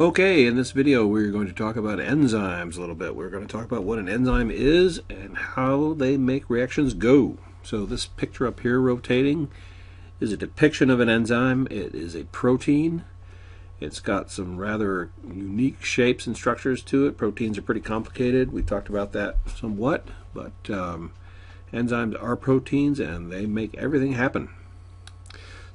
Okay, in this video we're going to talk about enzymes a little bit. We're going to talk about what an enzyme is and how they make reactions go. So this picture up here rotating is a depiction of an enzyme. It is a protein. It's got some rather unique shapes and structures to it. Proteins are pretty complicated. We talked about that somewhat, but enzymes are proteins and they make everything happen.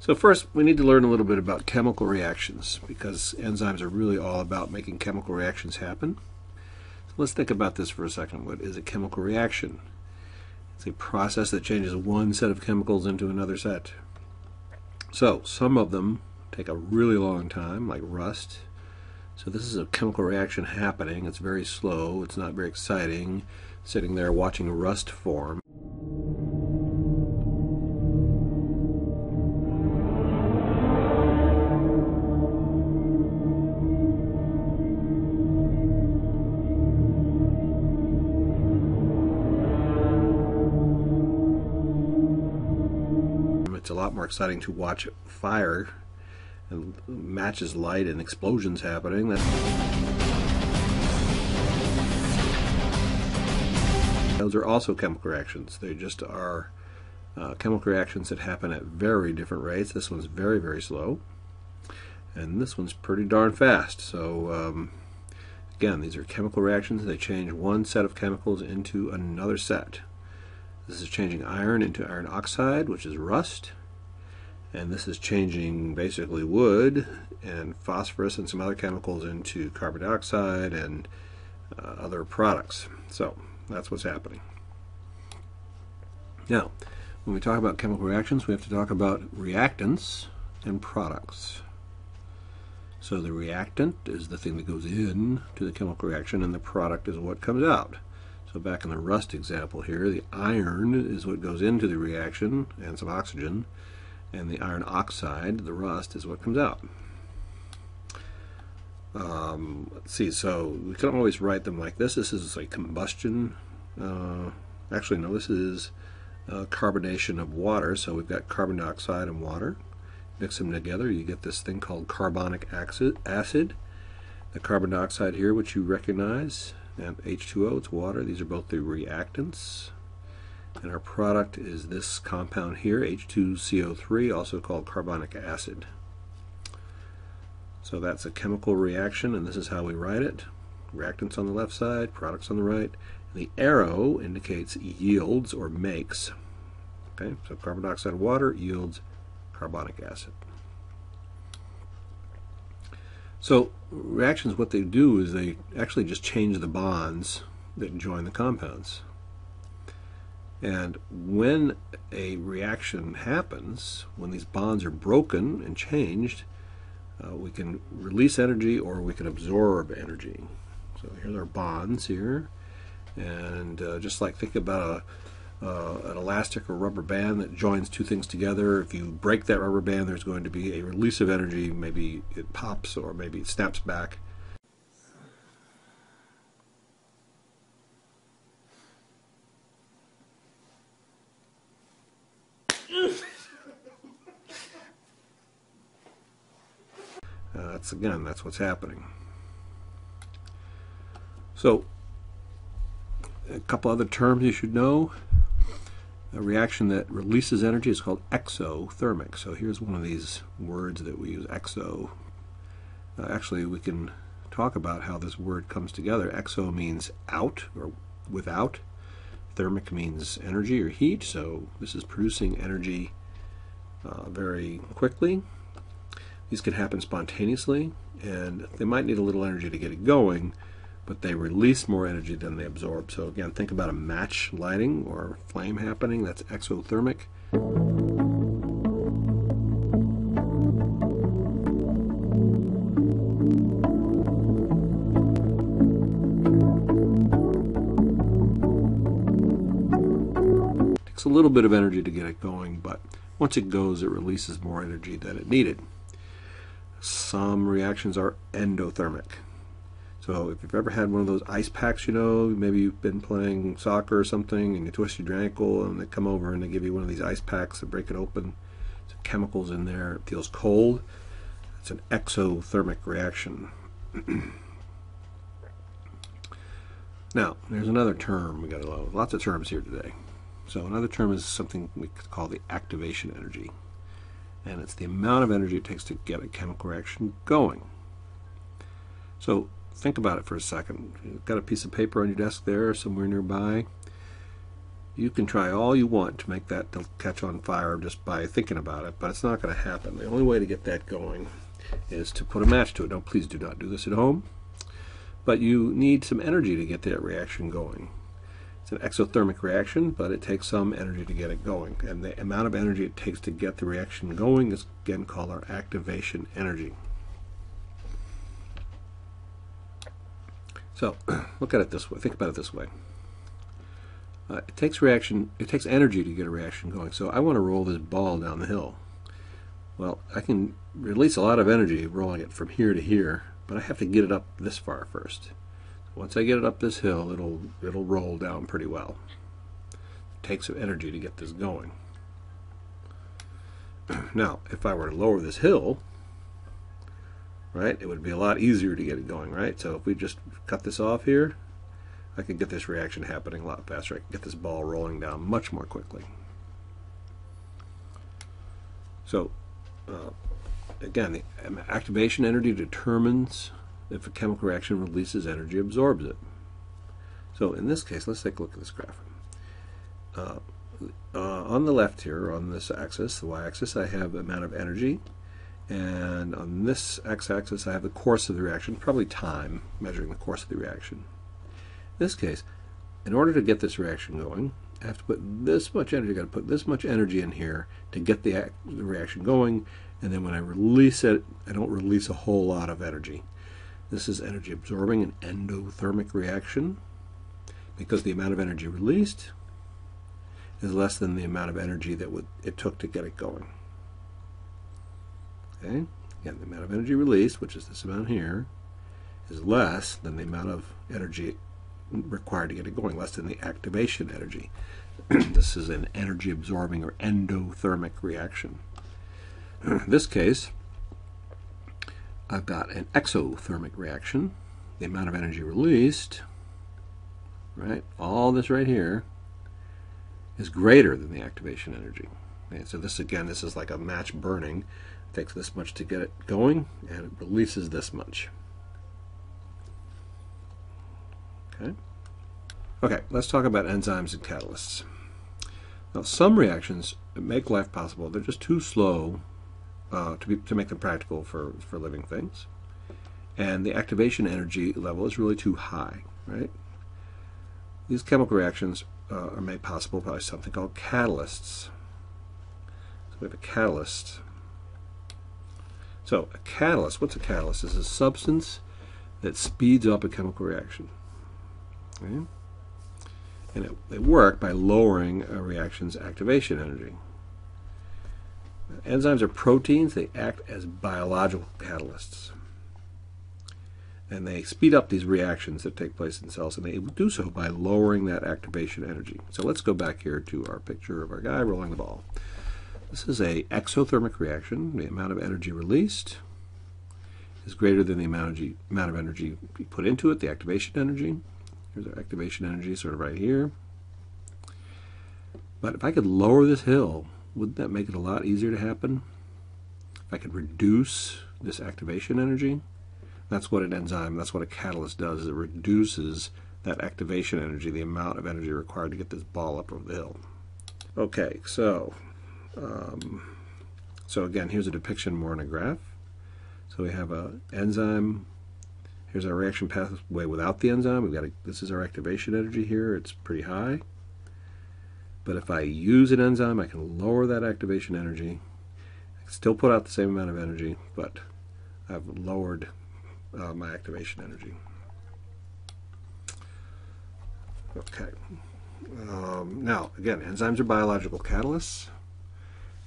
So first, we need to learn a little bit about chemical reactions because enzymes are really all about making chemical reactions happen. So let's think about this for a second. What is a chemical reaction? It's a process that changes one set of chemicals into another set. So some of them take a really long time, like rust. So this is a chemical reaction happening. It's very slow. It's not very exciting. Sitting there watching rust form. It's a lot more exciting to watch fire and matches light and explosions happening. Those are also chemical reactions. They just are chemical reactions that happen at very different rates. This one's very, very slow, and this one's pretty darn fast. So again, these are chemical reactions. They change one set of chemicals into another set. This is changing iron into iron oxide, which is rust. And this is changing basically wood and phosphorus and some other chemicals into carbon dioxide and other products. So that's what's happening. Now, when we talk about chemical reactions, we have to talk about reactants and products. So the reactant is the thing that goes in to the chemical reaction, and the product is what comes out. So back in the rust example here, the iron is what goes into the reaction and some oxygen, and the iron oxide, the rust, is what comes out. Let's see, so we can always write them like this. This is like combustion. Actually, no, this is carbonation of water. So we've got carbon dioxide and water. Mix them together, you get this thing called carbonic acid. The carbon dioxide here, which you recognize, and H2O, it's water. These are both the reactants. And our product is this compound here, H2CO3, also called carbonic acid. So that's a chemical reaction, and this is how we write it. Reactants on the left side, products on the right. And the arrow indicates yields or makes. Okay, so carbon dioxide of water yields carbonic acid. So reactions, what they do is they actually just change the bonds that join the compounds. And when a reaction happens, when these bonds are broken and changed, we can release energy or we can absorb energy. So here's our bonds here, and just like think about an elastic or rubber band that joins two things together. If you break that rubber band, there's going to be a release of energy. Maybe it pops or maybe it snaps back. That's what's happening. So a couple other terms you should know. A reaction that releases energy is called exothermic. So here's one of these words that we use, exo. Actually, we can talk about how this word comes together. Exo means out or without. Thermic means energy or heat. So this is producing energy very quickly. These can happen spontaneously, and they might need a little energy to get it going, but they release more energy than they absorb. So again, think about a match lighting or flame happening. That's exothermic. It takes a little bit of energy to get it going, but once it goes, it releases more energy than it needed. Some reactions are endothermic. So if you've ever had one of those ice packs, maybe you've been playing soccer or something and you twisted your ankle and they come over and they give you one of these ice packs and break it open. Some chemicals in there. It feels cold. It's an exothermic reaction. Now, there's another term we got lots of terms here today. So another term is something we call the activation energy, and it's the amount of energy it takes to get a chemical reaction going. So think about it for a second. You've got a piece of paper on your desk there, somewhere nearby. You can try all you want to make that catch on fire just by thinking about it, but it's not going to happen. The only way to get that going is to put a match to it. Now, please do not do this at home, but you need some energy to get that reaction going. It's an exothermic reaction, but it takes some energy to get it going, and the amount of energy it takes to get the reaction going is again called our activation energy. So look at it this way. Think about it this way. It takes energy to get a reaction going. So I want to roll this ball down the hill. Well, I can release a lot of energy rolling it from here to here, but I have to get it up this far first. Once I get it up this hill, it'll roll down pretty well. It takes some energy to get this going. Now, if I were to lower this hill, right, it would be a lot easier to get it going, right? So if we just cut this off here, I could get this reaction happening a lot faster. I can get this ball rolling down much more quickly. So, again, the activation energy determines if a chemical reaction releases energy, absorbs it. So in this case, let's take a look at this graph. On the left here, on this axis, the y-axis, I have the amount of energy. And on this x-axis, I have the course of the reaction, probably time, measuring the course of the reaction. In this case, in order to get this reaction going, I have to put this much energy. I've got to put this much energy in here to get the reaction going, and then when I release it, I don't release a whole lot of energy. This is energy absorbing, an endothermic reaction, because the amount of energy released is less than the amount of energy that it took to get it going. Okay? Again, the amount of energy released, which is this amount here, is less than the amount of energy required to get it going, less than the activation energy. This is an energy absorbing or endothermic reaction. In this case, I've got an exothermic reaction. The amount of energy released, right, all this right here, is greater than the activation energy. Okay, so this, again, this is like a match burning. It takes this much to get it going, and it releases this much. Okay. Okay, let's talk about enzymes and catalysts. Now, some reactions make life possible. They're just too slow to make them practical for living things, and the activation energy level is really too high. Right? These chemical reactions are made possible by something called catalysts. So we have a catalyst. So a catalyst, what's a catalyst? It's a substance that speeds up a chemical reaction. Okay? And they work by lowering a reaction's activation energy. Enzymes are proteins. They act as biological catalysts. And they speed up these reactions that take place in cells, and they do so by lowering that activation energy. So let's go back here to our picture of our guy rolling the ball. This is an exothermic reaction. The amount of energy released is greater than the amount of energy you put into it, the activation energy. Here's our activation energy sort of right here. But if I could lower this hill, wouldn't that make it a lot easier to happen? If I could reduce this activation energy, that's what an enzyme, that's what a catalyst does. It reduces that activation energy, the amount of energy required to get this ball up over the hill. Okay, so again, here's a depiction more in a graph. So we have an enzyme. Here's our reaction pathway without the enzyme. This is our activation energy here. It's pretty high. But if I use an enzyme, I can lower that activation energy. I can still put out the same amount of energy, but I've lowered my activation energy. Okay. Now, again, enzymes are biological catalysts,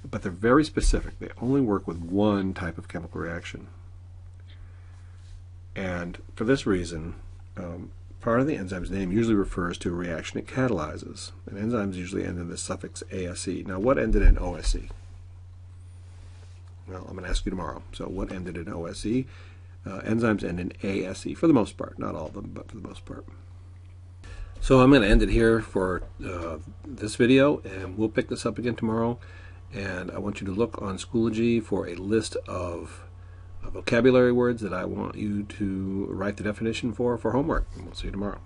but they're very specific. They only work with one type of chemical reaction. And for this reason, part of the enzyme's name usually refers to a reaction it catalyzes. And enzymes usually end in the suffix ASE. Now, what ended in OSE? Well, I'm going to ask you tomorrow. So what ended in OSE? enzymes end in ASE for the most part. Not all of them, but for the most part. So I'm going to end it here for this video, and we'll pick this up again tomorrow. And I want you to look on Schoology for a list of vocabulary words that I want you to write the definition for homework. And we'll see you tomorrow.